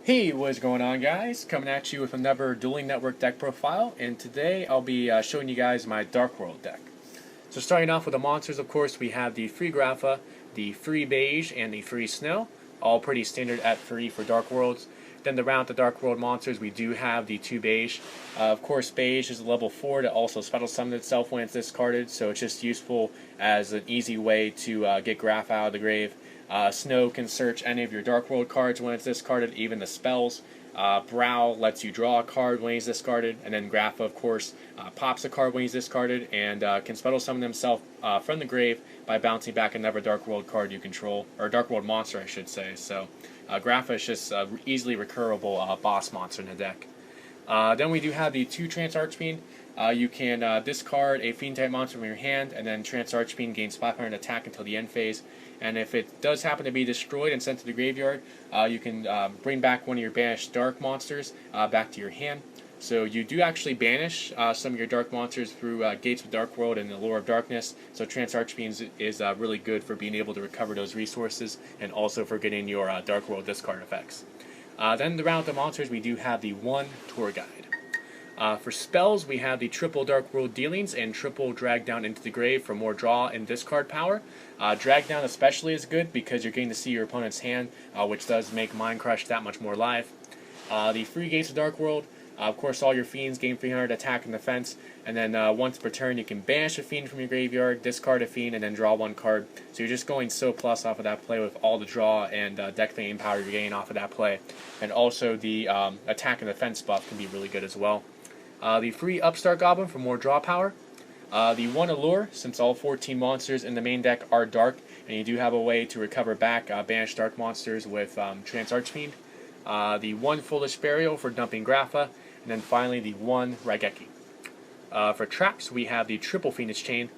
Hey, what's going on, guys? Coming at you with another Dueling Network deck profile, and today I'll be showing you guys my Dark World deck. So starting off with the monsters, of course, we have the Free Grapha, the Free Beige, and the Free Snow, all pretty standard at 3 for Dark Worlds. Then to round the Dark World monsters, we do have the 2 Beige. Of course, Beige is a level 4 that also special summons itself when it's discarded, so it's just useful as an easy way to get Graph out of the grave. Snow can search any of your Dark World cards when it's discarded, even the spells. Brow lets you draw a card when he's discarded, and then Grapha, of course, pops a card when he's discarded, and can special summon himself from the grave by bouncing back another Dark World card you control, or Dark World monster, I should say. So Grapha is just easily recurable boss monster in the deck. Then we do have the 2 Trance Archfiend. You can discard a Fiend type monster from your hand, and then Trance Archfiend gains 500 attack until the end phase. And if it does happen to be destroyed and sent to the graveyard, you can bring back one of your banished dark monsters back to your hand. So you do actually banish some of your dark monsters through Gates of Dark World and the Lure of Darkness. So Trance Archfiend is really good for being able to recover those resources and also for getting your Dark World discard effects. Then to round out the monsters, we do have the 1 Tour Guide. For spells, we have the triple Dark World Dealings and triple Drag Down into the Grave for more draw and discard power. Drag Down especially is good because you're getting to see your opponent's hand, which does make Mind Crush that much more live. The Free Gates of Dark World, of course all your Fiends gain 300 attack and defense, and then once per turn you can banish a Fiend from your graveyard, discard a Fiend, and then draw 1 card. So you're just going so plus off of that play with all the draw and deck fame power you're getting off of that play. And also the attack and defense buff can be really good as well. The free Upstart Goblin for more draw power. The 1 Allure, since all 14 monsters in the main deck are dark, and you do have a way to recover back banished dark monsters with Trance Archfiend. The 1 Foolish Burial for dumping Grapha, and then finally the 1 Raigeki. For traps, we have the triple Phoenix Chain.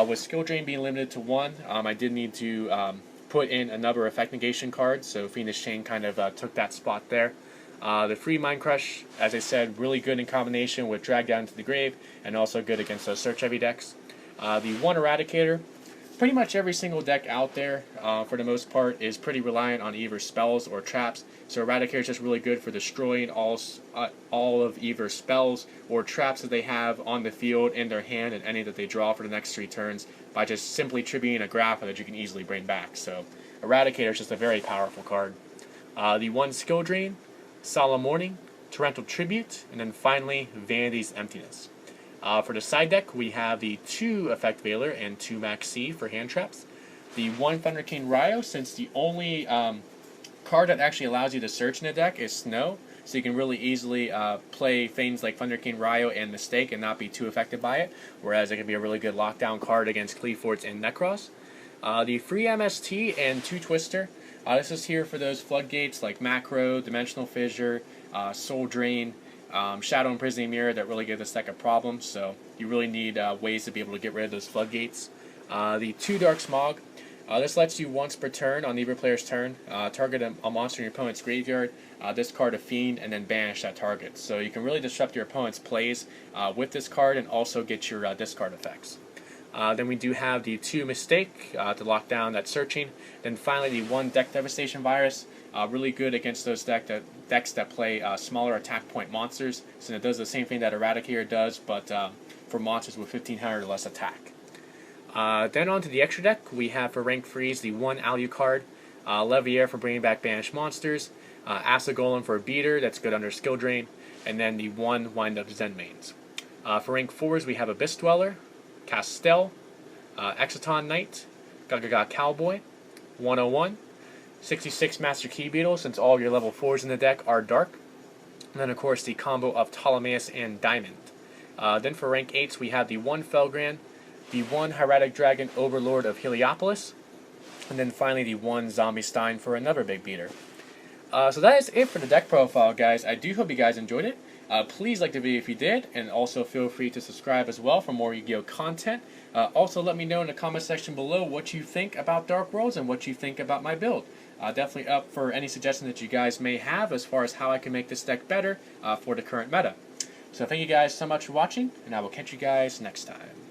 With Skill Drain being limited to 1, I did need to put in another Effect Negation card, so Phoenix Chain kind of took that spot there. The free Mind Crush, as I said, really good in combination with Drag Down to the Grave, and also good against those search-heavy decks. The 1 Eradicator, pretty much every single deck out there, for the most part, is pretty reliant on either spells or traps. So Eradicator is just really good for destroying all of either spells or traps that they have on the field, in their hand, and any that they draw for the next 3 turns by just simply tributing a Grapha that you can easily bring back. So Eradicator is just a very powerful card. The 1 Skill Drain, Solemn Warning, Torrential Tribute, and then finally Vanity's Emptiness. For the side deck, we have the 2 Effect Veiler and 2 Max C for hand traps. The 1 Thunder King Ryo, since the only card that actually allows you to search in the deck is Snow, so you can really easily play things like Thunder King Ryo and Mistake and not be too affected by it, whereas it can be a really good lockdown card against Qliphorts and Nekroz. The free MST and 2 Twister. This is here for those floodgates like Macro, Dimensional Fissure, Soul Drain, Shadow Imprisoning Mirror that really give this deck a problem, so you really need ways to be able to get rid of those floodgates. The 2 Dark Smog. This lets you once per turn, on either player's turn, target a monster in your opponent's graveyard, discard a Fiend, and then banish that target. So you can really disrupt your opponent's plays with this card and also get your discard effects. Then we do have the 2 Mistake to lock down that searching. Then finally the 1 Deck Devastation Virus, really good against those decks that play smaller attack point monsters, since it does the same thing that Eradicator does, but for monsters with 1500 or less attack. Then on to the extra deck, we have for rank freeze the 1 Alucard, Leviair for bringing back banished monsters, Acid Golem for a beater that's good under Skill Drain, and then the 1 Wind Up Zenmaines. For rank 4s, we have Abyss Dweller, Castel, Exciton Knight, Gagaga Cowboy, 101, 66 Master Key Beetle, since all your level 4s in the deck are dark, and then of course the combo of Ptolemaeus and Diamond. Then for rank 8s, we have the 1 Felgran, the 1 Hieratic Dragon Overlord of Heliopolis, and then finally the 1 Zombie Stein for another big beater. So that is it for the deck profile, guys. I do hope you guys enjoyed it. Please like the video if you did, and also feel free to subscribe as well for more Yu-Gi-Oh content. Also let me know in the comment section below what you think about Dark Worlds and what you think about my build. Definitely up for any suggestions that you guys may have as far as how I can make this deck better for the current meta. So thank you guys so much for watching, and I will catch you guys next time.